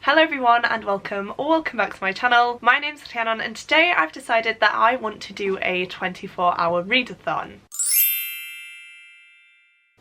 Hello everyone and welcome back to my channel. My name's Rhiannon and today I've decided that I want to do a 24-hour readathon.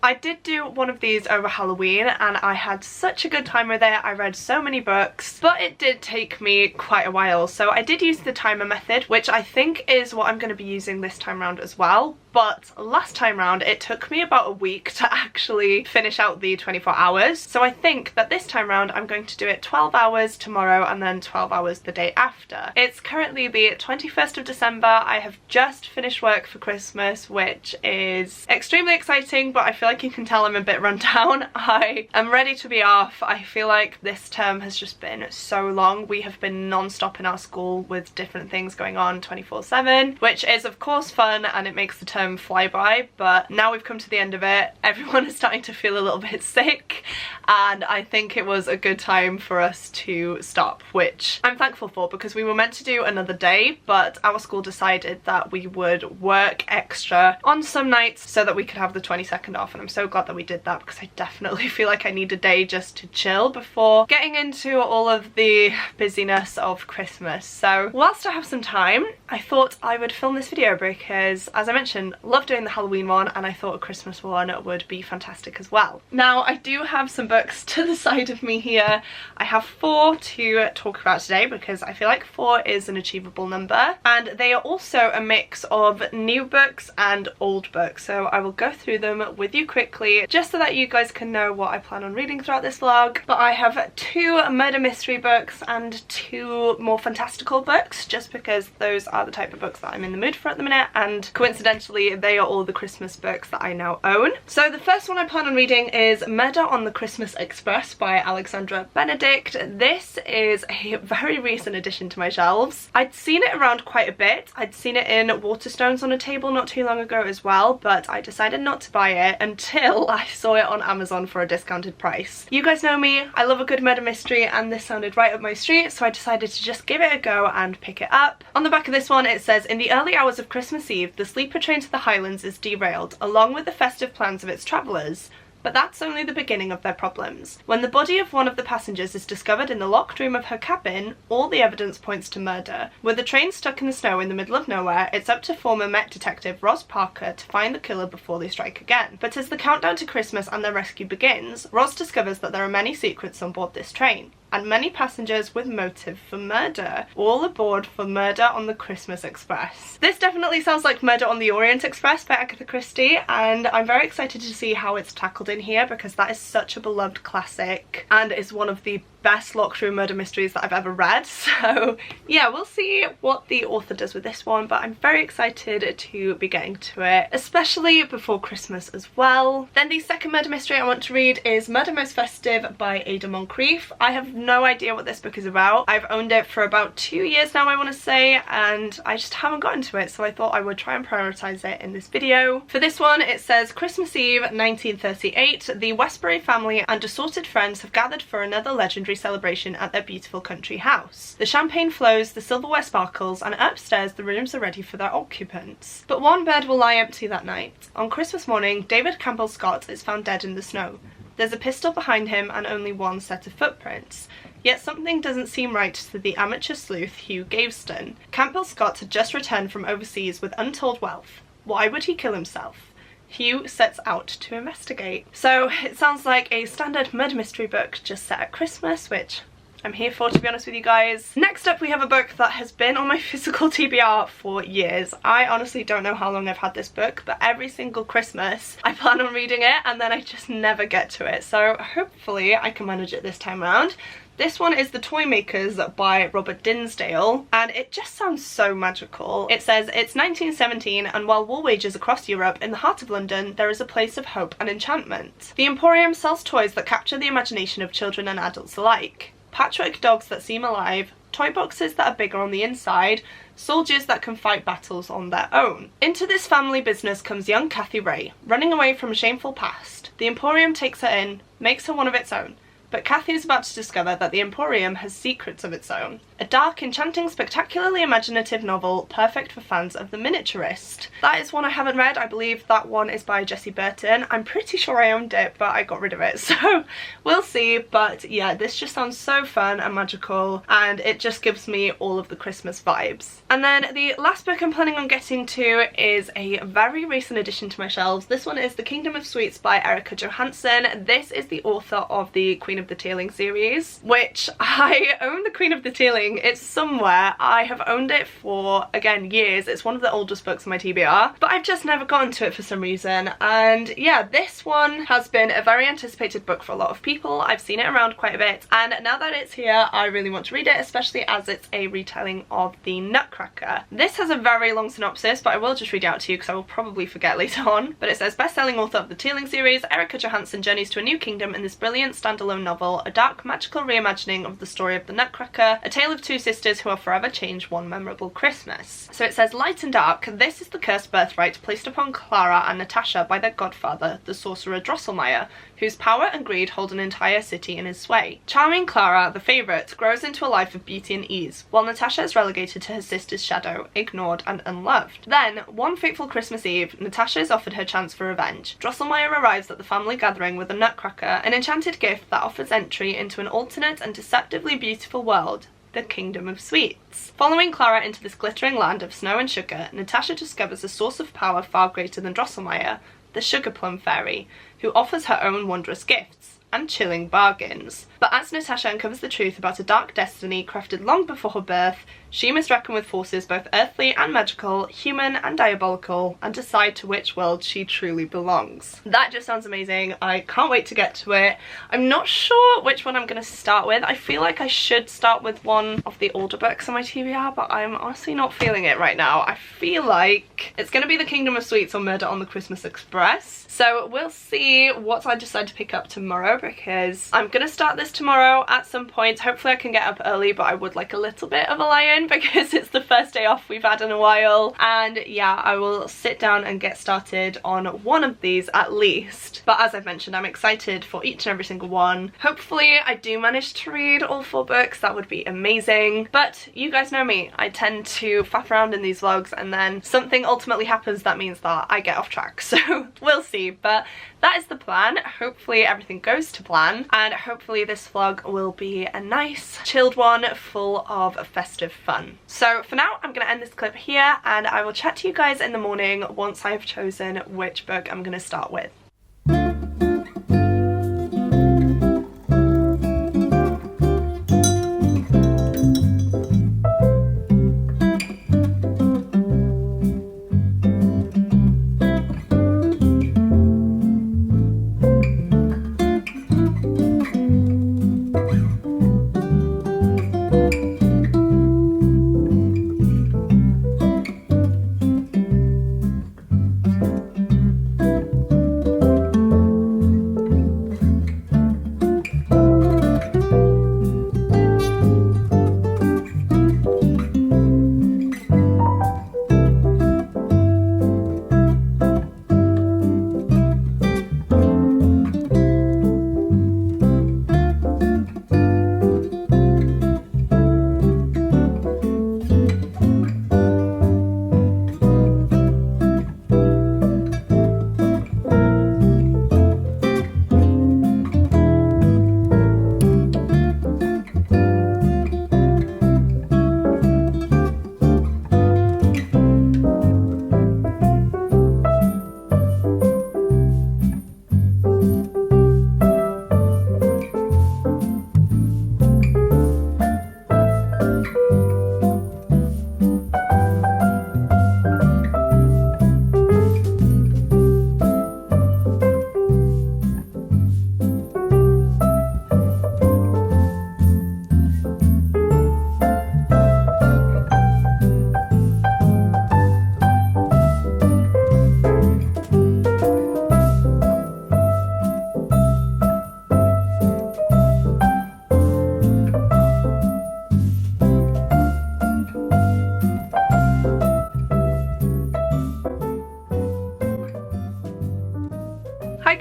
I did do one of these over Halloween and I had such a good time with it. I read so many books, but it did take me quite a while. So I did use the timer method, which I think is what I'm going to be using this time around as well. But last time round it took me about a week to actually finish out the 24 hours. So I think that this time round I'm going to do it 12 hours tomorrow and then 12 hours the day after. It's currently the 21st of December. I have just finished work for Christmas, which is extremely exciting, but I feel like you can tell I'm a bit run down. I am ready to be off. I feel like this term has just been so long. We have been non-stop in our school with different things going on 24/7, which is of course fun and it makes the term fly by, but now we've come to the end of it. Everyone is starting to feel a little bit sick and I think it was a good time for us to stop, which I'm thankful for because we were meant to do another day, but our school decided that we would work extra on some nights so that we could have the 22nd off, and I'm so glad that we did that because I definitely feel like I need a day just to chill before getting into all of the busyness of Christmas. So whilst I have some time, I thought I would film this video because, as I mentioned, love doing the Halloween one and I thought a Christmas one would be fantastic as well. Now I do have some books to the side of me here. I have 4 to talk about today because I feel like 4 is an achievable number, and they are also a mix of new books and old books, so I will go through them with you quickly just so that you guys can know what I plan on reading throughout this vlog. But I have 2 murder mystery books and 2 more fantastical books just because those are the type of books that I'm in the mood for at the minute, and coincidentally they are all the Christmas books that I now own. So the first one I plan on reading is Murder on the Christmas Express by Alexandra Benedict. This is a very recent addition to my shelves. I'd seen it around quite a bit. I'd seen it in Waterstones on a table not too long ago as well, but I decided not to buy it until I saw it on Amazon for a discounted price. You guys know me, I love a good murder mystery and this sounded right up my street, so I decided to just give it a go and pick it up. On the back of this one it says, in the early hours of Christmas Eve, the sleeper train to the Highlands is derailed, along with the festive plans of its travellers. But that's only the beginning of their problems. When the body of one of the passengers is discovered in the locked room of her cabin, all the evidence points to murder. With the train stuck in the snow in the middle of nowhere, it's up to former Met detective Ross Parker to find the killer before they strike again. But as the countdown to Christmas and their rescue begins, Ross discovers that there are many secrets on board this train, and many passengers with motive for murder, all aboard for Murder on the Christmas Express. This definitely sounds like Murder on the Orient Express by Agatha Christie, and I'm very excited to see how it's tackled in here because that is such a beloved classic and is one of the best locked room murder mysteries that I've ever read. So yeah, we'll see what the author does with this one, but I'm very excited to be getting to it, especially before Christmas as well. Then the second murder mystery I want to read is Murder Most Festive by Ada Moncrief. I have no idea what this book is about. I've owned it for about 2 years now, I want to say, and I just haven't gotten to it, so I thought I would try and prioritize it in this video. For this one it says, Christmas Eve 1938, the Westbury family and assorted friends have gathered for another legendary celebration at their beautiful country house. The champagne flows, the silverware sparkles, and upstairs the rooms are ready for their occupants. But one bed will lie empty that night. On Christmas morning, David Campbell Scott is found dead in the snow. There's a pistol behind him and only one set of footprints. Yet something doesn't seem right to the amateur sleuth Hugh Gaveston. Campbell Scott had just returned from overseas with untold wealth. Why would he kill himself? Hugh sets out to investigate. So it sounds like a standard murder mystery book just set at Christmas, which I'm here for, to be honest with you guys. Next up we have a book that has been on my physical TBR for years. I honestly don't know how long I've had this book, but every single Christmas I plan on reading it and then I just never get to it. So hopefully I can manage it this time around. This one is The Toy Makers by Robert Dinsdale, and it just sounds so magical. It says, it's 1917 and while war wages across Europe, in the heart of London, there is a place of hope and enchantment. The Emporium sells toys that capture the imagination of children and adults alike. Patchwork dogs that seem alive, toy boxes that are bigger on the inside, soldiers that can fight battles on their own. Into this family business comes young Kathy Ray, running away from a shameful past. The Emporium takes her in, makes her one of its own. but Kathy is about to discover that the Emporium has secrets of its own. A dark, enchanting, spectacularly imaginative novel, perfect for fans of The Miniaturist. That is one I haven't read. I believe that one is by Jessie Burton. I'm pretty sure I owned it, but I got rid of it, so we'll see. But yeah, this just sounds so fun and magical, and it just gives me all of the Christmas vibes. And then the last book I'm planning on getting to is a very recent addition to my shelves. This one is The Kingdom of Sweets by Erica Johansson. This is the author of the Queen of the Tealing series, which I own. The Queen of the Tealing, it's somewhere. I have owned it for, again, years. It's one of the oldest books on my TBR, but I've just never gotten to it for some reason. And yeah, this one has been a very anticipated book for a lot of people. I've seen it around quite a bit, and now that it's here, I really want to read it, especially as it's a retelling of the Nutcracker. This has a very long synopsis, but I will just read it out to you because I will probably forget later on. But it says, best-selling author of the Tealing series, Erica Johansson journeys to a new kingdom in this brilliant standalone novel, a dark, magical reimagining of the story of the Nutcracker, a tale of two sisters who will forever change one memorable Christmas. So it says, light and dark, this is the cursed birthright placed upon Clara and Natasha by their godfather, the sorcerer Drosselmeyer, whose power and greed hold an entire city in his sway. Charming Clara, the favourite, grows into a life of beauty and ease, while Natasha is relegated to her sister's shadow, ignored and unloved. Then, one fateful Christmas Eve, Natasha is offered her chance for revenge. Drosselmeyer arrives at the family gathering with a Nutcracker, an enchanted gift that offers entry into an alternate and deceptively beautiful world, the Kingdom of Sweets. Following Clara into this glittering land of snow and sugar, Natasha discovers a source of power far greater than Drosselmeyer, the Sugar Plum Fairy, who offers her own wondrous gifts and chilling bargains. But as Natasha uncovers the truth about a dark destiny crafted long before her birth, she must reckon with forces both earthly and magical, human and diabolical, and decide to which world she truly belongs. That just sounds amazing. I can't wait to get to it. I'm not sure which one I'm going to start with. I feel like I should start with one of the older books on my TBR, but I'm honestly not feeling it right now. I feel like it's going to be The Kingdom of Sweets or Murder on the Christmas Express. So we'll see what I decide to pick up tomorrow, because I'm going to start this tomorrow at some point. Hopefully I can get up early, but I would like a little bit of a lie-in because it's the first day off we've had in a while. And yeah, I will sit down and get started on one of these at least. But as I've mentioned, I'm excited for each and every single one. Hopefully I do manage to read all 4 books. That would be amazing. But you guys know me. I tend to faff around in these vlogs and then something ultimately happens that means that I get off track. So we'll see. But that is the plan. Hopefully everything goes to plan, and hopefully this vlog will be a nice chilled one full of festive fun. So for now I'm going to end this clip here, and I will chat to you guys in the morning once I have chosen which book I'm going to start with.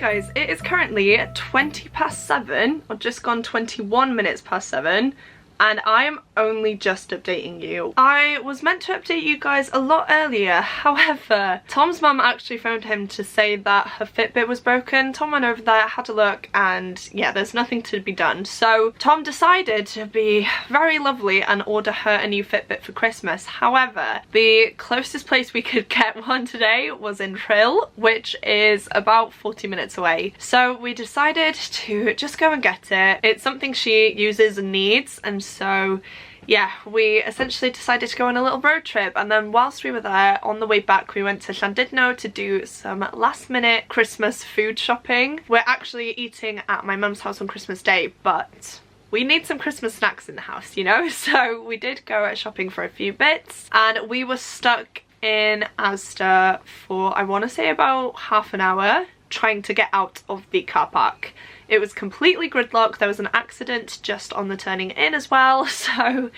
guys, it is currently 20 past 7, or just gone 21 minutes past 7, and I am only just updating you. I was meant to update you guys a lot earlier, however, Tom's mum actually phoned him to say that her Fitbit was broken. Tom went over there, had a look, and yeah, there's nothing to be done. So Tom decided to be very lovely and order her a new Fitbit for Christmas. However, the closest place we could get one today was in Trill, which is about 40 minutes away. So we decided to just go and get it. It's something she uses and needs, and so yeah, we essentially decided to go on a little road trip, and then whilst we were there, on the way back, we went to Llandudno to do some last minute Christmas food shopping. We're actually eating at my mum's house on Christmas Day, but we need some Christmas snacks in the house, you know? So we did go out shopping for a few bits, and we were stuck in Asda for, I want to say, about half an hour trying to get out of the car park. It was completely gridlocked. There was an accident just on the turning in as well, so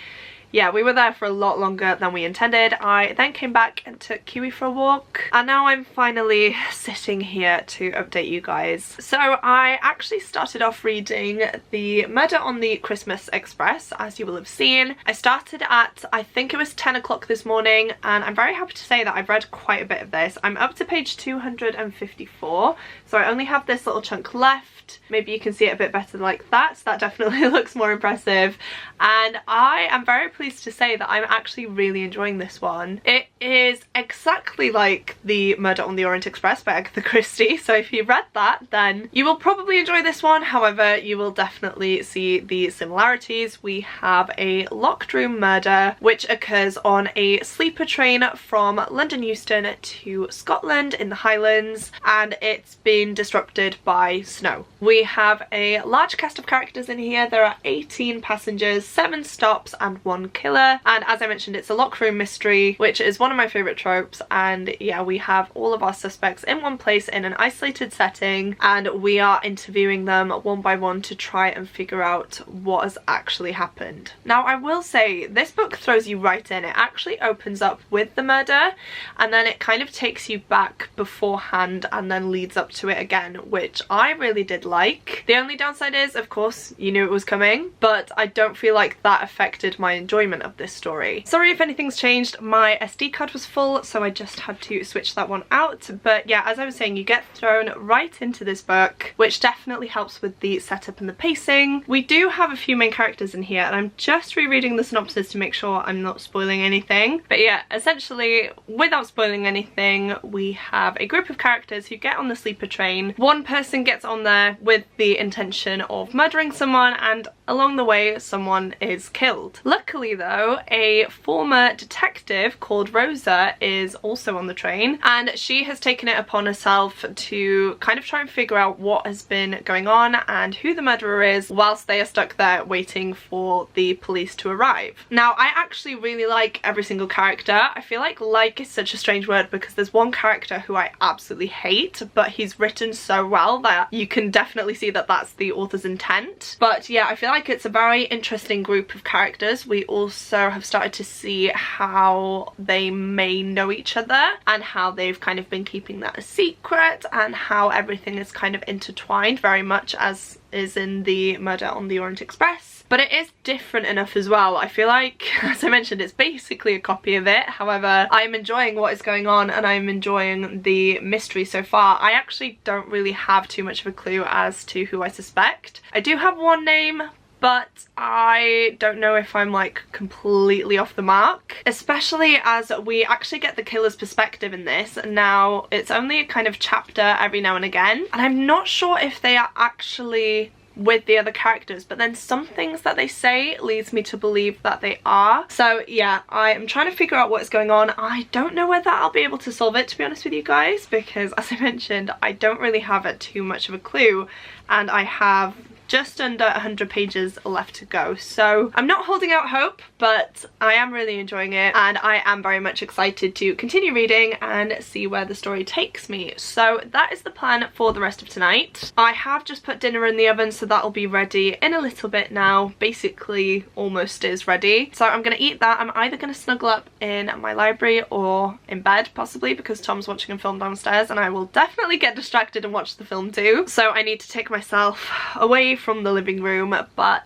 yeah, we were there for a lot longer than we intended. I then came back and took Kiwi for a walk, and now I'm finally sitting here to update you guys. So I actually started off reading the Murder on the Christmas Express, as you will have seen. I started at, I think it was 10 o'clock this morning, and I'm very happy to say that I've read quite a bit of this. I'm up to page 254, so I only have this little chunk left. Maybe you can see it a bit better like that, so that definitely looks more impressive. And I am very pleased to say that I'm actually really enjoying this one. It is exactly like the Murder on the Orient Express by Agatha Christie, so if you read that, then you will probably enjoy this one. However, you will definitely see the similarities. We have a locked room murder which occurs on a sleeper train from London Euston to Scotland in the Highlands, and it's been disrupted by snow. We have a large cast of characters in here. There are 18 passengers, 7 stops and 1 killer, and as I mentioned, it's a locked room mystery, which is one of my favourite tropes. And yeah, we have all of our suspects in one place in an isolated setting, and we are interviewing them one by one to try and figure out what has actually happened. Now, I will say this book throws you right in. It actually opens up with the murder, and then it kind of takes you back beforehand and then leads up to it again, which I really did like. The only downside is, of course, you knew it was coming, but I don't feel like that affected my enjoyment of this story. Sorry if anything's changed, my SD card was full, so I just had to switch that one out. But yeah, as I was saying, you get thrown right into this book, which definitely helps with the setup and the pacing. We do have a few main characters in here, and I'm just rereading the synopsis to make sure I'm not spoiling anything. But yeah, essentially, without spoiling anything, we have a group of characters who get on the sleeper train. One person gets on there with the intention of murdering someone, and along the way someone is killed. Luckily though, a former detective called Rosa is also on the train, and she has taken it upon herself to kind of try and figure out what has been going on and who the murderer is, whilst they are stuck there waiting for the police to arrive. Now, I actually really like every single character. I feel like is such a strange word, because there's one character who I absolutely hate, but he's written so well that you can definitely see that that's the author's intent. But yeah, I feel like it's a very interesting group of characters. We also have started to see how they may know each other, and how they've kind of been keeping that a secret, and how everything is kind of intertwined, very much as is in the Murder on the Orient Express. But it is different enough as well. I feel like, as I mentioned, it's basically a copy of it. However, I'm enjoying what is going on, and I'm enjoying the mystery so far. I actually don't really have too much of a clue as to who I suspect. I do have one name, but I don't know if I'm like completely off the mark, especially as we actually get the killer's perspective in this. Now, it's only a kind of chapter every now and again, and I'm not sure if they are actually with the other characters, but then some things that they say leads me to believe that they are. So yeah, I am trying to figure out what is going on. I don't know whether I'll be able to solve it, to be honest with you guys, because as I mentioned, I don't really have too much of a clue, and I have just under 100 pages left to go. So I'm not holding out hope, but I am really enjoying it, and I am very much excited to continue reading and see where the story takes me. So that is the plan for the rest of tonight. I have just put dinner in the oven, so that'll be ready in a little bit now. Basically almost is ready. So I'm gonna eat that. I'm either gonna snuggle up in my library or in bed possibly, because Tom's watching a film downstairs and I will definitely get distracted and watch the film too. So I need to take myself away from the living room, but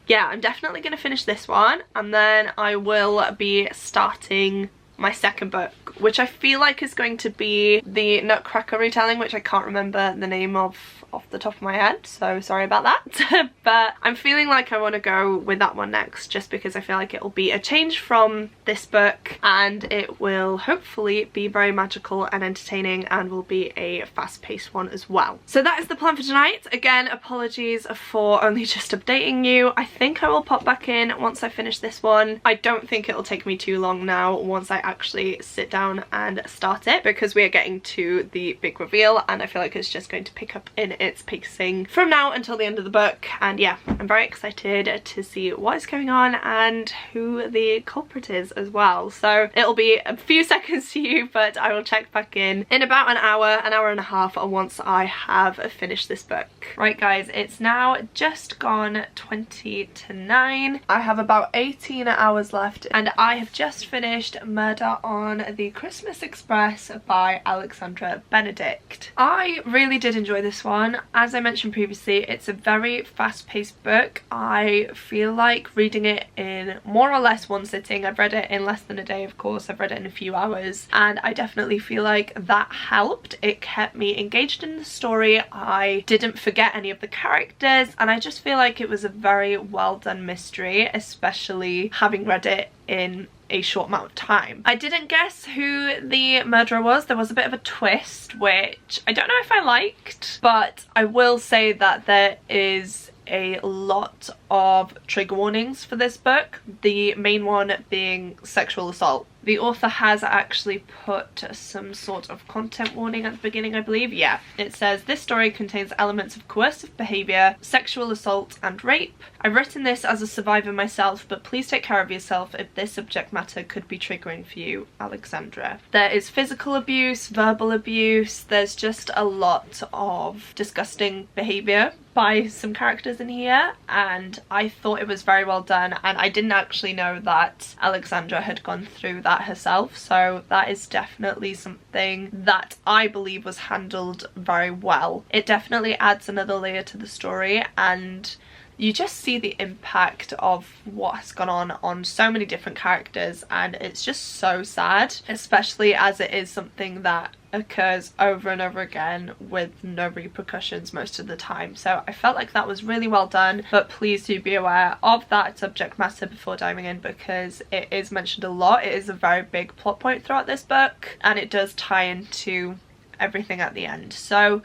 yeah, I'm definitely going to finish this one, and then I will be starting my second book, which I feel like is going to be the Nutcracker retelling, which I can't remember the name of off the top of my head, so sorry about that. But I'm feeling like I want to go with that one next, just because I feel like it will be a change from this book, and it will hopefully be very magical and entertaining, and will be a fast-paced one as well. So that is the plan for tonight. Again, apologies for only just updating you. I think I will pop back in once I finish this one. I don't think it'll take me too long now once I actually sit down and start it, because we are getting to the big reveal, and I feel like it's just going to pick up in its pacing from now until the end of the book. And yeah, I'm very excited to see what is going on and who the culprit is as well. So it'll be a few seconds to you, but I will check back in about an hour and a half once I have finished this book. Right guys, it's now just gone 20 to 9. I have about 18 hours left, and I have just finished Murder on the Christmas Express by Alexandra Benedict. I really did enjoy this one. As I mentioned previously, it's a very fast-paced book. I feel like reading it in more or less one sitting. I've read it in less than a day, of course. I've read it in a few hours, and I definitely feel like that helped. It kept me engaged in the story. I didn't forget any of the characters, and I just feel like it was a very well done mystery, especially having read it in a short amount of time. I didn't guess who the murderer was. There was a bit of a twist, which I don't know if I liked, but I will say that there is a lot of trigger warnings for this book, the main one being sexual assault. The author has actually put some sort of content warning at the beginning, I believe. Yeah, it says this story contains elements of coercive behaviour, sexual assault and rape. I've written this as a survivor myself, but please take care of yourself if this subject matter could be triggering for you, Alexandra. There is physical abuse, verbal abuse, there's just a lot of disgusting behaviour by some characters in here, and I thought it was very well done, and I didn't actually know that Alexandra had gone through that herself, so that is definitely something that I believe was handled very well. It definitely adds another layer to the story, and you just see the impact of what has gone on so many different characters, and it's just so sad, especially as it is something that occurs over and over again with no repercussions most of the time. So I felt like that was really well done, but please do be aware of that subject matter before diving in, because it is mentioned a lot. It is a very big plot point throughout this book, and it does tie into everything at the end. So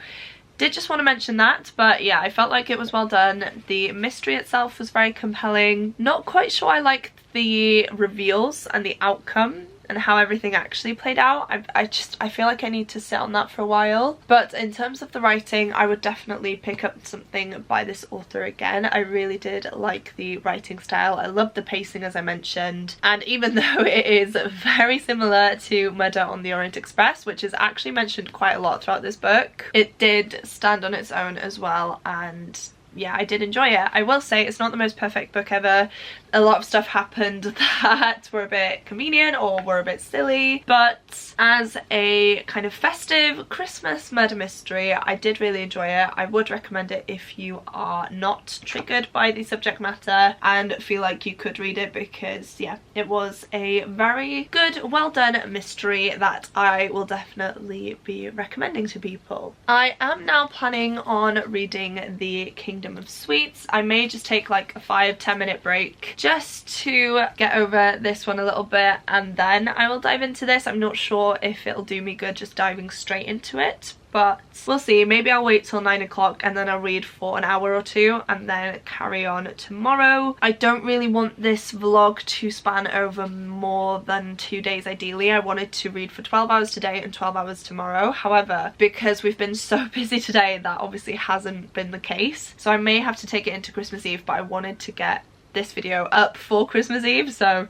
did just want to mention that, but yeah, I felt like it was well done. The mystery itself was very compelling. Not quite sure I liked the reveals and the outcome and how everything actually played out. I feel like I need to sit on that for a while. But in terms of the writing, I would definitely pick up something by this author again. I really did like the writing style. I loved the pacing, as I mentioned, and even though it is very similar to Murder on the Orient Express, which is actually mentioned quite a lot throughout this book, it did stand on its own as well, and yeah, I did enjoy it. I will say it's not the most perfect book ever. A lot of stuff happened that were a bit convenient or were a bit silly, but as a kind of festive Christmas murder mystery, I did really enjoy it. I would recommend it if you are not triggered by the subject matter and feel like you could read it, because yeah, it was a very good, well done mystery that I will definitely be recommending to people. I am now planning on reading The Kingdom of Sweets. I may just take like a 5-10 minute break just to get over this one a little bit, and then I will dive into this. I'm not sure if it'll do me good just diving straight into it, but we'll see. Maybe I'll wait till 9 o'clock and then I'll read for an hour or two and then carry on tomorrow. I don't really want this vlog to span over more than 2 days ideally. I wanted to read for 12 hours today and 12 hours tomorrow. However, because we've been so busy today, that obviously hasn't been the case. So I may have to take it into Christmas Eve, but I wanted to get this video up for Christmas Eve, so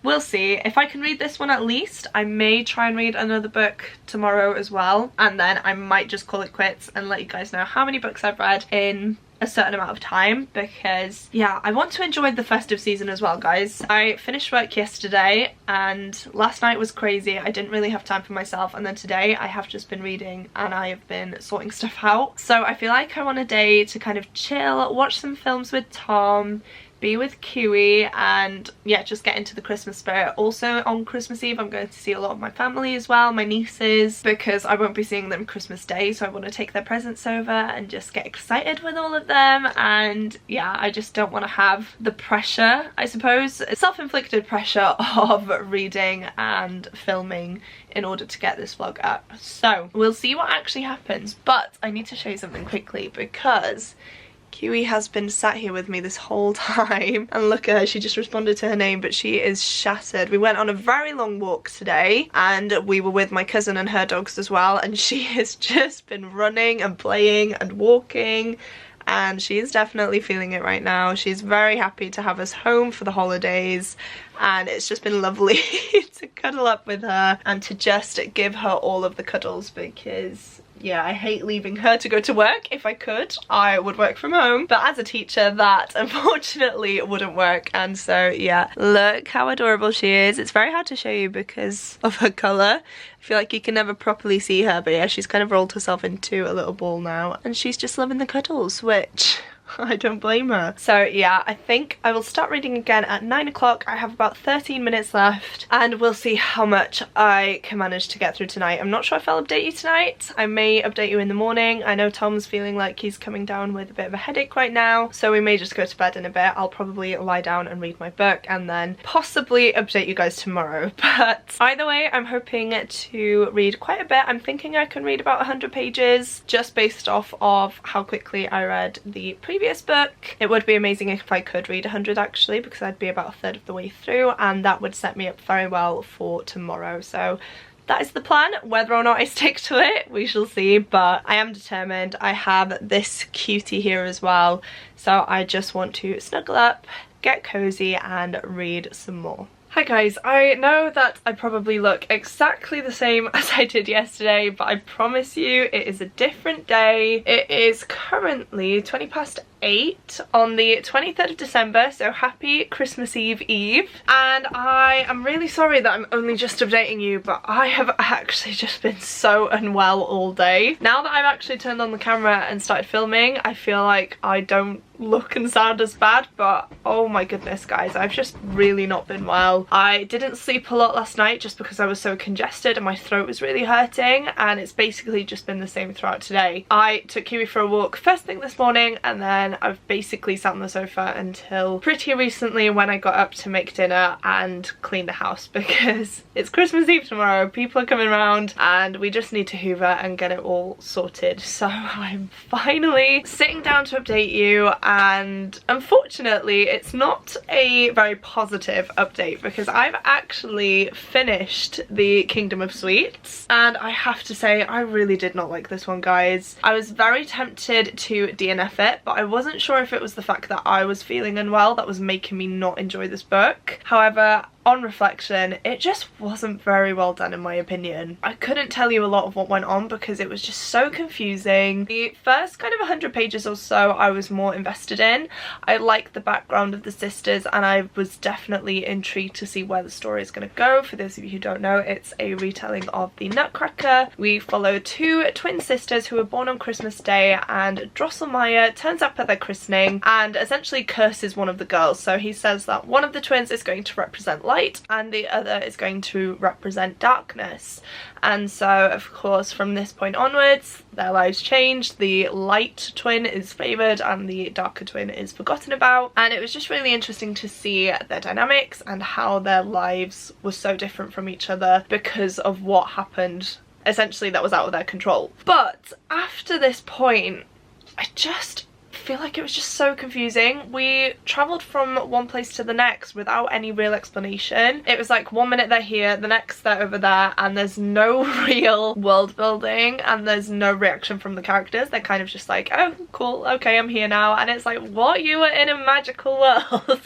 we'll see. If I can read this one at least, I may try and read another book tomorrow as well, and then I might just call it quits and let you guys know how many books I've read in a certain amount of time, because yeah, I want to enjoy the festive season as well, guys. I finished work yesterday and last night was crazy. I didn't really have time for myself, and then today I have just been reading and I have been sorting stuff out. So I feel like I want a day to kind of chill, watch some films with Tom, be with Kiwi, and yeah, just get into the Christmas spirit. Also on Christmas Eve I'm going to see a lot of my family as well, my nieces, because I won't be seeing them Christmas Day, so I want to take their presents over and just get excited with all of them. And yeah, I just don't want to have the pressure, I suppose, self-inflicted pressure of reading and filming in order to get this vlog up. So we'll see what actually happens, but I need to show you something quickly because Kiwi has been sat here with me this whole time, and look at her, she just responded to her name, but she is shattered. We went on a very long walk today and we were with my cousin and her dogs as well, and she has just been running and playing and walking, and she is definitely feeling it right now. She's very happy to have us home for the holidays, and it's just been lovely to cuddle up with her and to just give her all of the cuddles, because yeah, I hate leaving her to go to work. If I could, I would work from home, but as a teacher that unfortunately wouldn't work. And so yeah, look how adorable she is. It's very hard to show you because of her colour. I feel like you can never properly see her, but yeah, she's kind of rolled herself into a little ball now and she's just loving the cuddles, which I don't blame her. So yeah, I think I will start reading again at 9 o'clock. I have about 13 minutes left and we'll see how much I can manage to get through tonight. I'm not sure if I'll update you tonight. I may update you in the morning. I know Tom's feeling like he's coming down with a bit of a headache right now, so we may just go to bed in a bit. I'll probably lie down and read my book and then possibly update you guys tomorrow. But either way, I'm hoping to read quite a bit. I'm thinking I can read about 100 pages just based off of how quickly I read the previous book. It would be amazing if I could read 100 actually, because I'd be about a third of the way through, and that would set me up very well for tomorrow. So that is the plan. Whether or not I stick to it, we shall see, but I am determined. I have this cutie here as well, so I just want to snuggle up, get cozy and read some more. Hi guys, I know that I probably look exactly the same as I did yesterday, but I promise you it is a different day. It is currently 8:20 on the 23rd of December, so happy Christmas Eve Eve. And I am really sorry that I'm only just updating you, but I have actually just been so unwell all day. Now that I've actually turned on the camera and started filming, I feel like I don't look and sound as bad, but oh my goodness guys, I've just really not been well. I didn't sleep a lot last night just because I was so congested and my throat was really hurting, and it's basically just been the same throughout today. I took Kiwi for a walk first thing this morning, and then I've basically sat on the sofa until pretty recently when I got up to make dinner and clean the house, because it's Christmas Eve tomorrow, people are coming around and we just need to hoover and get it all sorted. So I'm finally sitting down to update you, and unfortunately it's not a very positive update because I've actually finished the Kingdom of Sweets, and I have to say I really did not like this one, guys. I was very tempted to DNF it, but I wasn't sure if it was the fact that I was feeling unwell that was making me not enjoy this book. However, on reflection, it just wasn't very well done in my opinion. I couldn't tell you a lot of what went on because it was just so confusing. The first kind of 100 pages or so I was more invested in. I liked the background of the sisters and I was definitely intrigued to see where the story is going to go. For those of you who don't know, it's a retelling of the Nutcracker. We follow two twin sisters who were born on Christmas Day, and Drosselmeyer turns up at their christening and essentially curses one of the girls. So he says that one of the twins is going to represent light and the other is going to represent darkness. And so of course from this point onwards their lives changed. The light twin is favoured and the darker twin is forgotten about, and it was just really interesting to see their dynamics and how their lives were so different from each other because of what happened essentially that was out of their control. But after this point, I just feel like it was just so confusing. We travelled from one place to the next without any real explanation. It was like 1 minute they're here, the next they're over there, and there's no real world building and there's no reaction from the characters. They're kind of just like, oh cool, okay, I'm here now, and it's like, what? You were in a magical world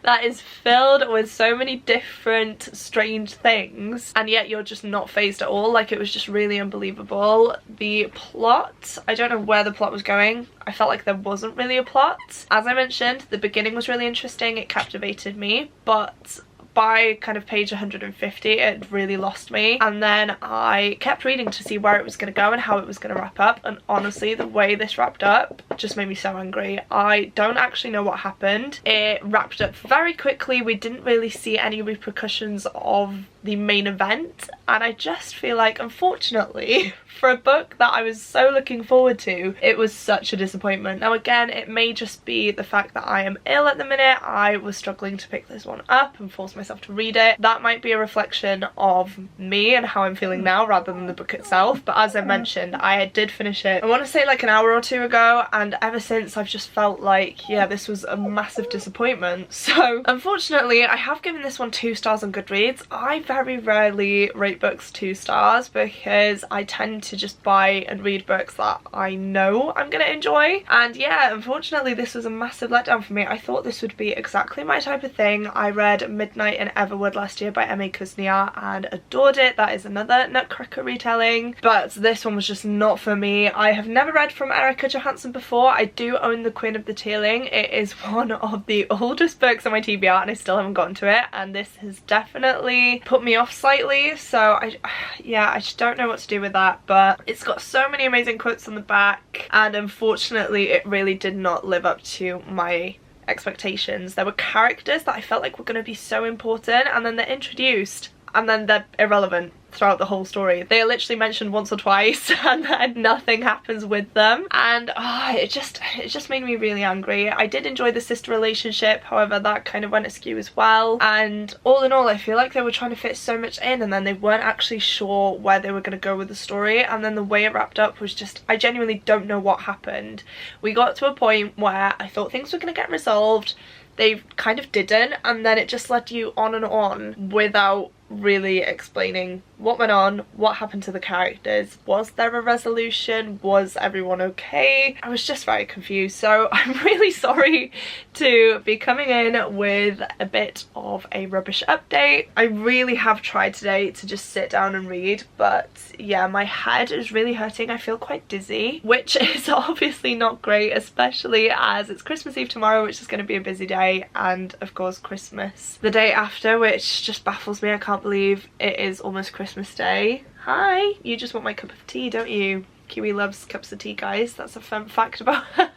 that is filled with so many different strange things, and yet you're just not phased at all. Like, it was just really unbelievable. The plot, I don't know where the plot was going. I felt like there wasn't really a plot. As I mentioned, the beginning was really interesting, it captivated me, but by kind of page 150 it really lost me, and then I kept reading to see where it was going to go and how it was going to wrap up, and honestly the way this wrapped up just made me so angry. I don't actually know what happened. It wrapped up very quickly. We didn't really see any repercussions of the main event, and I just feel like, unfortunately, for a book that I was so looking forward to, it was such a disappointment. Now again, it may just be the fact that I am ill at the minute. I was struggling to pick this one up and force myself to read it. That might be a reflection of me and how I'm feeling now rather than the book itself, but as I mentioned, I did finish it, I want to say like an hour or two ago, and ever since I've just felt like, yeah, this was a massive disappointment. So unfortunately I have given this one 2 stars on Goodreads. I very rarely rate books 2 stars because I tend to just buy and read books that I know I'm gonna enjoy, and yeah, unfortunately this was a massive letdown for me. I thought this would be exactly my type of thing. I read Midnight in Everwood last year by M.A. Kuznia and adored it. That is another Nutcracker retelling, but this one was just not for me. I have never read from Erica Johansson before. I do own The Queen of the Tearling. It is one of the oldest books on my TBR and I still haven't gotten to it, and this has definitely put me off slightly, so I just don't know what to do with that. But it's got so many amazing quotes on the back, and unfortunately it really did not live up to my expectations. There were characters that I felt like were going to be so important, and then they're introduced and then they're irrelevant throughout the whole story. They are literally mentioned once or twice and then nothing happens with them, and it just made me really angry. I did enjoy the sister relationship, however that kind of went askew as well, and all in all I feel like they were trying to fit so much in and then they weren't actually sure where they were going to go with the story, and then the way it wrapped up was just, I genuinely don't know what happened. We got to a point where I thought things were going to get resolved, they kind of didn't, and then it just led you on and on without really explaining what went on, what happened to the characters, was there a resolution, was everyone okay? I was just very confused, so I'm really sorry to be coming in with a bit of a rubbish update. I really have tried today to just sit down and read, but yeah, my head is really hurting. I feel quite dizzy, which is obviously not great, especially as it's Christmas Eve tomorrow, which is going to be a busy day, and of course Christmas the day after, which just baffles me. I can't believe it is almost Christmas Day. Hi, you just want my cup of tea, don't you? Kiwi loves cups of tea, guys. That's a fun fact about her.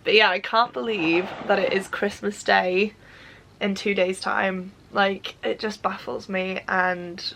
But yeah, I can't believe that it is Christmas Day in 2 days time. Like, it just baffles me, and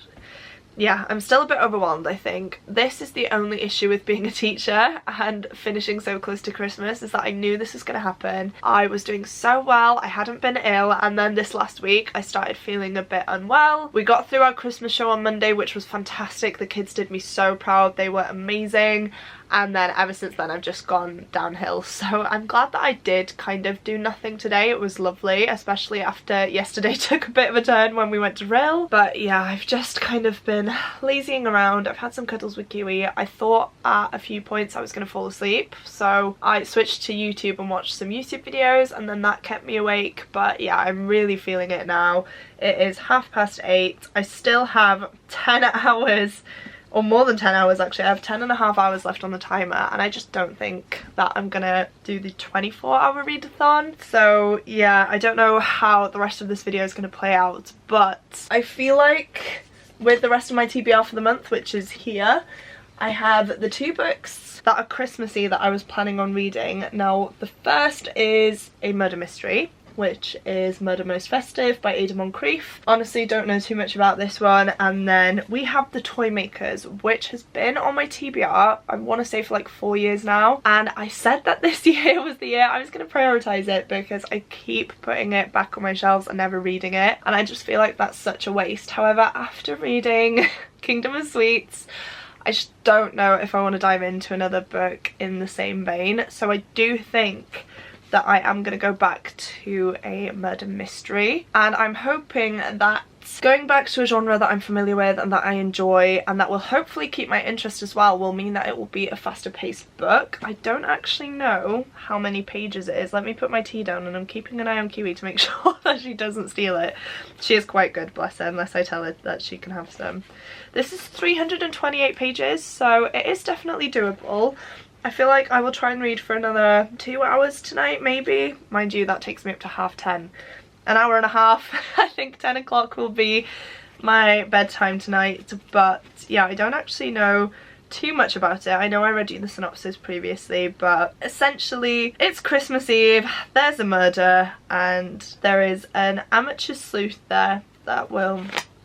yeah, I'm still a bit overwhelmed. I think this is the only issue with being a teacher and finishing so close to Christmas, is that I knew this was going to happen. I was doing so well, I hadn't been ill, and then this last week I started feeling a bit unwell. We got through our Christmas show on Monday, which was fantastic. The kids did me so proud, they were amazing. And then ever since then I've just gone downhill, so I'm glad that I did kind of do nothing today. It was lovely, especially after yesterday took a bit of a turn when we went to Rill. But yeah, I've just kind of been lazying around. I've had some cuddles with Kiwi. I thought at a few points I was going to fall asleep, so I switched to YouTube and watched some YouTube videos, and then that kept me awake. But yeah, I'm really feeling it now. It is 8:30. I still have 10 hours, or more than 10 hours actually. I have 10.5 hours left on the timer, and I just don't think that I'm gonna do the 24-hour readathon. So yeah, I don't know how the rest of this video is gonna play out, but I feel like with the rest of my TBR for the month, which is here, I have the 2 books that are Christmassy that I was planning on reading. Now, the first is a murder mystery, which is Murder Most Festive by Ada Moncrief. Honestly, don't know too much about this one. And then we have The Toy Makers, which has been on my TBR, I want to say, for like 4 years now. And I said that this year was the year I was going to prioritise it because I keep putting it back on my shelves and never reading it. And I just feel like that's such a waste. However, after reading Kingdom of Sweets, I just don't know if I want to dive into another book in the same vein. So I do think that I am going to go back to a murder mystery, and I'm hoping that going back to a genre that I'm familiar with and that I enjoy and that will hopefully keep my interest as well will mean that it will be a faster paced book. I don't actually know how many pages it is. Let me put my tea down, and I'm keeping an eye on Kiwi to make sure that she doesn't steal it. She is quite good, bless her, unless I tell her that she can have some. This is 328 pages, so it is definitely doable. I feel like I will try and read for another 2 hours tonight, maybe. Mind you, that takes me up to 10:30. An hour and a half. I think 10 o'clock will be my bedtime tonight. But yeah, I don't actually know too much about it. I know I read you the synopsis previously, but essentially it's Christmas Eve, there's a murder, and there is an amateur sleuth there that will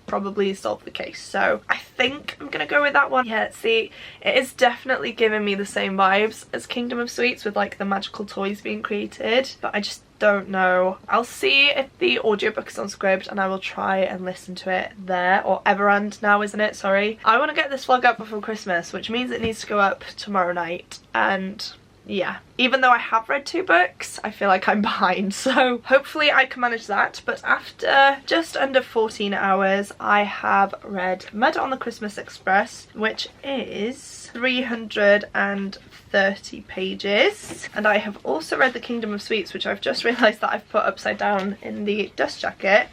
probably solve the case. So I think I'm gonna go with that one. Yeah, see, it is definitely giving me the same vibes as Kingdom of Sweets with like the magical toys being created, but I just don't know. I'll see if the audiobook is on Scribd and I will try and listen to it there, or Everand now, isn't it? Sorry. I want to get this vlog up before Christmas, which means it needs to go up tomorrow night, and yeah, even though I have read 2 books, I feel like I'm behind, so hopefully I can manage that. But after just under 14 hours, I have read Murder on the Christmas Express, which is 330 pages, and I have also read The Kingdom of Sweets, which I've just realised that I've put upside down in the dust jacket,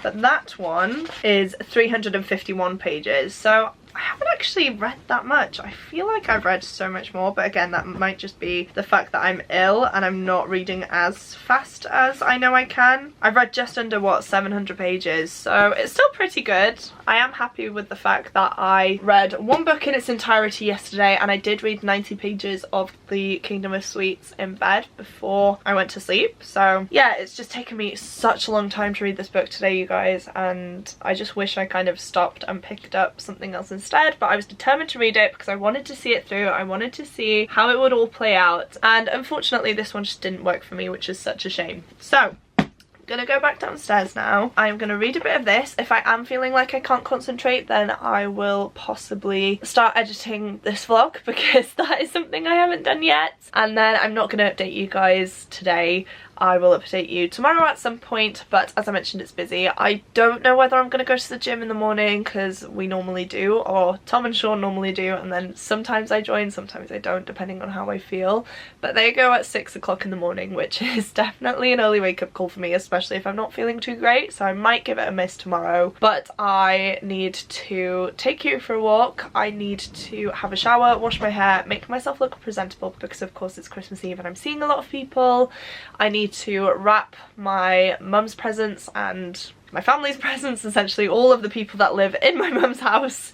but that one is 351 pages, so I haven't actually read that much. I feel like I've read so much more, but again, that might just be the fact that I'm ill and I'm not reading as fast as I know I can. I've read just under, what, 700 pages, so it's still pretty good. I am happy with the fact that I read 1 book in its entirety yesterday, and I did read 90 pages of The Kingdom of Sweets in bed before I went to sleep. So yeah, it's just taken me such a long time to read this book today, you guys, and I just wish I kind of stopped and picked up something else instead, but I was determined to read it because I wanted to see it through. I wanted to see how it would all play out, and unfortunately this one just didn't work for me, which is such a shame. So I'm gonna go back downstairs now. I'm gonna read a bit of this. If I am feeling like I can't concentrate, then I will possibly start editing this vlog, because that is something I haven't done yet. And then I'm not gonna update you guys today. I will update you tomorrow at some point, but as I mentioned, it's busy. I don't know whether I'm going to go to the gym in the morning, because we normally do, or Tom and Sean normally do, and then sometimes I join, sometimes I don't, depending on how I feel. But they go at 6 o'clock in the morning, which is definitely an early wake-up call for me, especially if I'm not feeling too great, so I might give it a miss tomorrow. But I need to take you for a walk, I need to have a shower, wash my hair, make myself look presentable, because of course it's Christmas Eve and I'm seeing a lot of people. I need to wrap my mum's presents and my family's presents, essentially all of the people that live in my mum's house.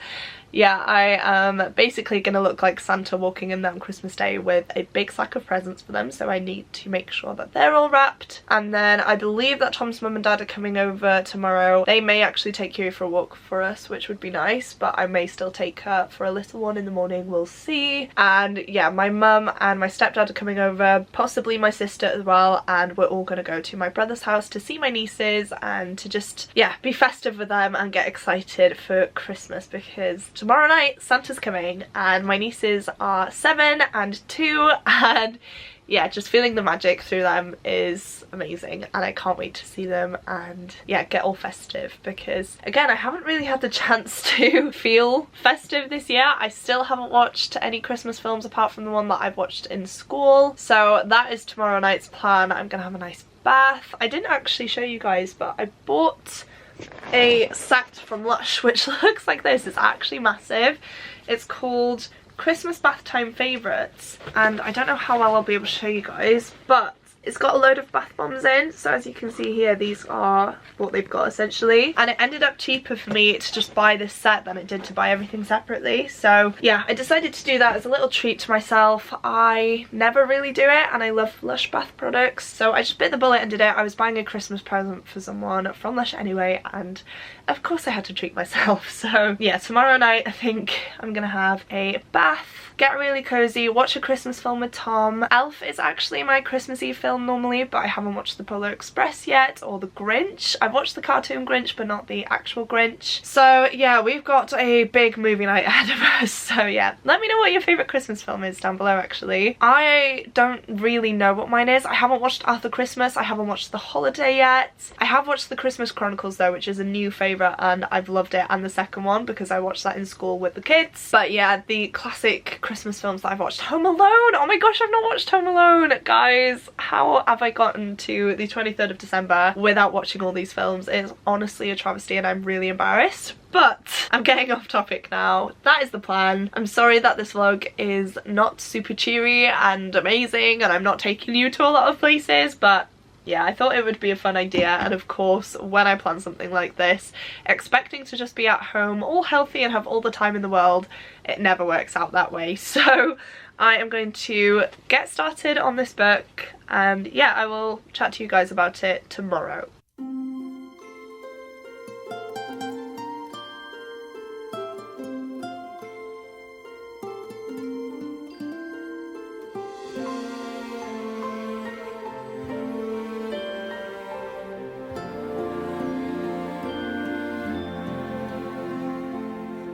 Yeah, I am basically going to look like Santa walking in there on Christmas Day with a big sack of presents for them, so I need to make sure that they're all wrapped. And then I believe that Tom's mum and dad are coming over tomorrow. They may actually take Kiri for a walk for us, which would be nice, but I may still take her for a little one in the morning, we'll see. And yeah, my mum and my stepdad are coming over, possibly my sister as well, and we're all going to go to my brother's house to see my nieces and to just, yeah, be festive with them and get excited for Christmas, because tomorrow night Santa's coming and my nieces are 7 and 2, and yeah, just feeling the magic through them is amazing, and I can't wait to see them and yeah, get all festive, because again, I haven't really had the chance to feel festive this year. I still haven't watched any Christmas films apart from the one that I've watched in school, so that is tomorrow night's plan. I'm gonna have a nice bath. I didn't actually show you guys, but I bought a set from Lush which looks like this. It's actually massive. It's called Christmas Bath Time Favourites, and I don't know how well I'll be able to show you guys, but It's got a load of bath bombs in, so as you can see here, these are what they've got essentially. And it ended up cheaper for me to just buy this set than it did to buy everything separately. So yeah, I decided to do that as a little treat to myself. I never really do it, and I love Lush bath products, so I just bit the bullet and did it. I was buying a Christmas present for someone from Lush anyway, and of course I had to treat myself. So yeah, tomorrow night I think I'm gonna have a bath, get really cozy, watch a Christmas film with Tom. Elf is actually my Christmas Eve film normally, but I haven't watched the Polar Express yet, or the Grinch. I've watched the cartoon Grinch, but not the actual Grinch. So yeah, we've got a big movie night ahead of us. So yeah, let me know what your favourite Christmas film is down below actually. I don't really know what mine is. I haven't watched Arthur Christmas, I haven't watched The Holiday yet. I have watched The Christmas Chronicles though, which is a new favourite, and I've loved it, and the second one because I watched that in school with the kids. But yeah, the classic Christmas films that I've watched. Home Alone! Oh my gosh, I've not watched Home Alone! Guys, how have I gotten to the 23rd of December without watching all these films? It's honestly a travesty and I'm really embarrassed. But I'm getting off topic now. That is the plan. I'm sorry that this vlog is not super cheery and amazing and I'm not taking you to a lot of places, but yeah, I thought it would be a fun idea. And of course, when I plan something like this, expecting to just be at home all healthy and have all the time in the world, it never works out that way. So I am going to get started on this book, and yeah, I will chat to you guys about it tomorrow.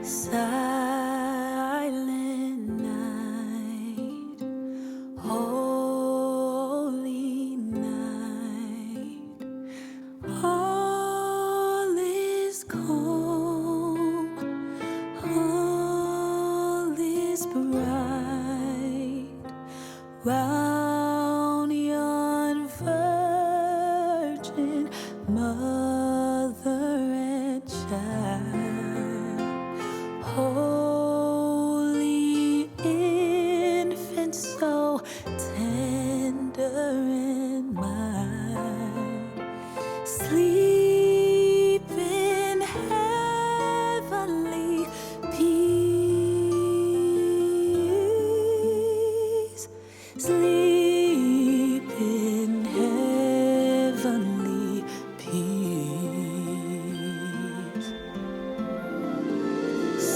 Silent night, holy night, all is calm, all is bright, round yon virgin mother and child. Holy infant, so tender and mild, sleep in heavenly peace, sleep in heavenly peace.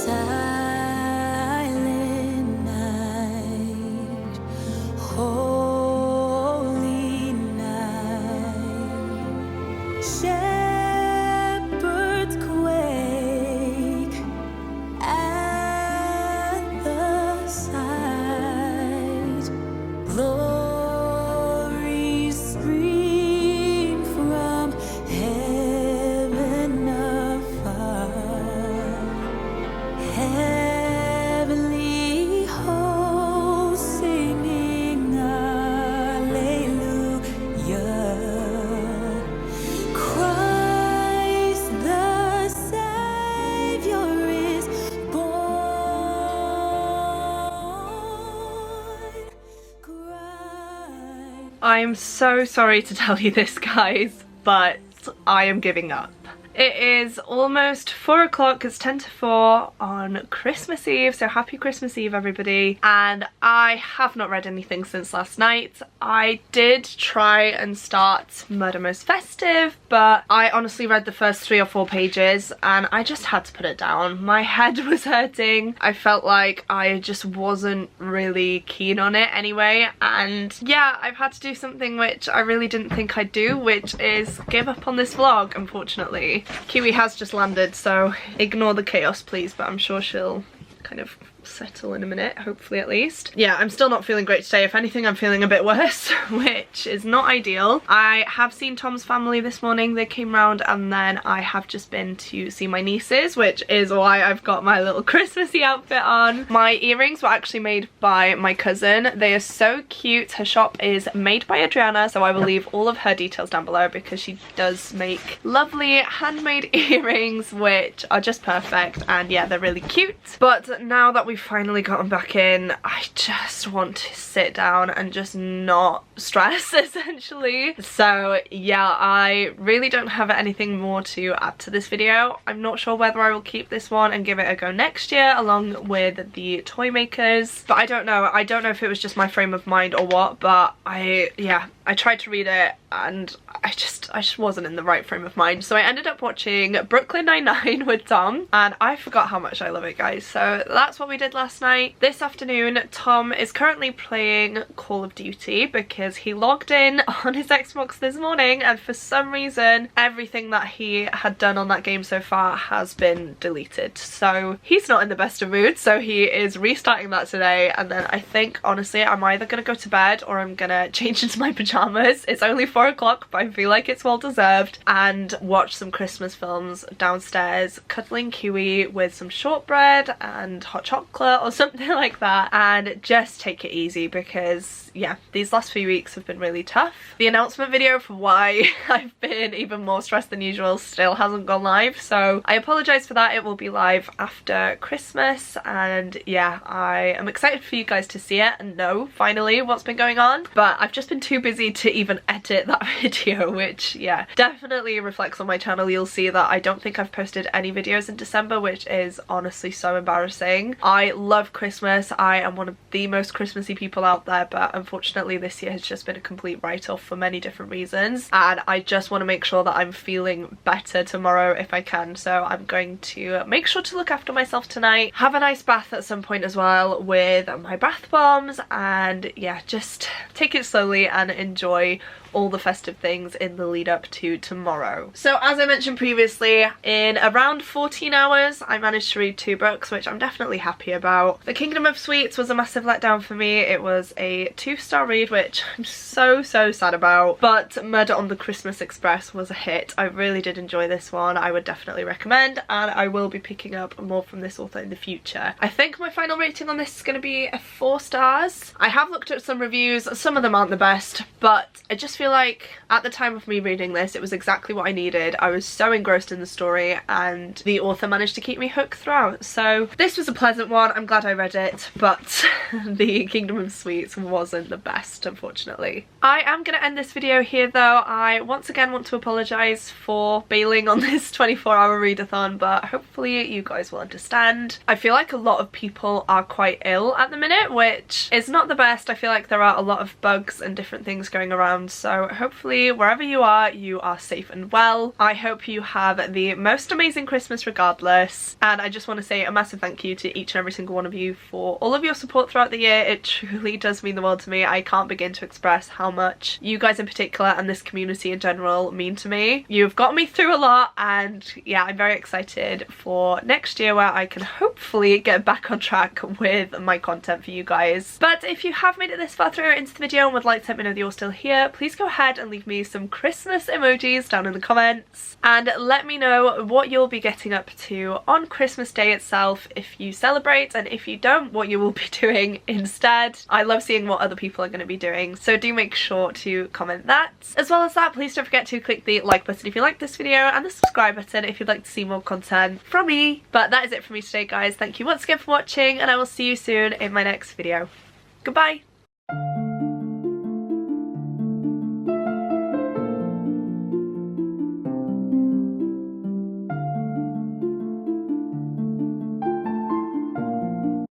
Silent night, holy night, shepherds quake at the sight, glories stream from heaven afar. Heavenly hosts singing Alleluia. Christ the Savior is born. Christ. I'm so sorry to tell you this, guys, but I am giving up. It is almost 4 o'clock, it's 10 to 4 on Christmas Eve, so happy Christmas Eve everybody, and I have not read anything since last night. I did try and start Murder Most Festive, but I honestly read the first 3 or 4 pages and I just had to put it down. My head was hurting, I felt like I just wasn't really keen on it anyway, and yeah, I've had to do something which I really didn't think I'd do, which is give up on this vlog, unfortunately. Kiwi has just landed, so ignore the chaos please, but I'm sure she'll kind of settle in a minute, hopefully at least. Yeah, I'm still not feeling great today. If anything, I'm feeling a bit worse, which is not ideal. I have seen Tom's family this morning. They came round, and then I have just been to see my nieces, which is why I've got my little Christmassy outfit on. My earrings were actually made by my cousin. They are so cute. Her shop is made by Adriana, so I will leave all of her details down below because she does make lovely handmade earrings which are just perfect, and yeah, they're really cute. But now that we've finally gotten back in, I just want to sit down and just not stress, essentially. So yeah, I really don't have anything more to add to this video. I'm not sure whether I will keep this one and give it a go next year along with the toy makers, but I don't know if it was just my frame of mind or what, but I tried to read it and I just wasn't in the right frame of mind. So I ended up watching Brooklyn Nine-Nine with Tom, and I forgot how much I love it, guys. So that's what we did last night. This afternoon, Tom is currently playing Call of Duty because he logged in on his Xbox this morning, and for some reason everything that he had done on that game so far has been deleted. So he's not in the best of moods, so he is restarting that today, and then I think honestly I'm either gonna go to bed or I'm gonna change into my pajamas. It's only 4 o'clock, but I feel like it's well deserved, and watch some Christmas films downstairs, cuddling Kiwi with some shortbread and hot chocolate or something like that, and just take it easy because yeah, these last few weeks have been really tough. The announcement video for why I've been even more stressed than usual still hasn't gone live, so I apologise for that. It will be live after Christmas, and yeah, I am excited for you guys to see it and know finally what's been going on, but I've just been too busy to even edit that video, which yeah, definitely reflects on my channel. You'll see that I don't think I've posted any videos in December, which is honestly so embarrassing. I love Christmas. I am one of the most Christmassy people out there, but unfortunately this year has just been a complete write-off for many different reasons, and I just want to make sure that I'm feeling better tomorrow if I can. So I'm going to make sure to look after myself tonight, have a nice bath at some point as well with my bath bombs, and yeah, just take it slowly and enjoy all the festive things in the lead up to tomorrow. So as I mentioned previously, in around 14 hours I managed to read 2 books, which I'm definitely happy about. The Kingdom of Sweets was a massive letdown for me. It was a 2-star read, which I'm so sad about, but Murder on the Christmas Express was a hit. I really did enjoy this one. I would definitely recommend, and I will be picking up more from this author in the future. I think my final rating on this is going to be a 4 stars. I have looked at some reviews, some of them aren't the best, but I just feel like at the time of me reading this it was exactly what I needed. I was so engrossed in the story and the author managed to keep me hooked throughout. So this was a pleasant one. I'm glad I read it, but the Kingdom of Sweets wasn't the best, unfortunately. I am going to end this video here though. I once again want to apologise for bailing on this 24-hour readathon, but hopefully you guys will understand. I feel like a lot of people are quite ill at the minute, which is not the best. I feel like there are a lot of bugs and different things going around, so hopefully wherever you are safe and well. I hope you have the most amazing Christmas regardless, and I just want to say a massive thank you to each and every single one of you for all of your support throughout the year. It truly does mean the world to me. I can't begin to express how much you guys in particular and this community in general mean to me. You've got me through a lot, and yeah, I'm very excited for next year where I can hopefully get back on track with my content for you guys. But if you have made it this far through into the video and would like to let me know that you're still here, please go ahead and leave me some Christmas emojis down in the comments and let me know what you'll be getting up to on Christmas Day itself, if you celebrate, and if you don't, what you will be doing instead. I love seeing what other people are going to be doing, so do make sure to comment that. As well as that, please don't forget to click the like button if you like this video and the subscribe button if you'd like to see more content from me. But that is it for me today, guys. Thank you once again for watching, and I will see you soon in my next video. Goodbye!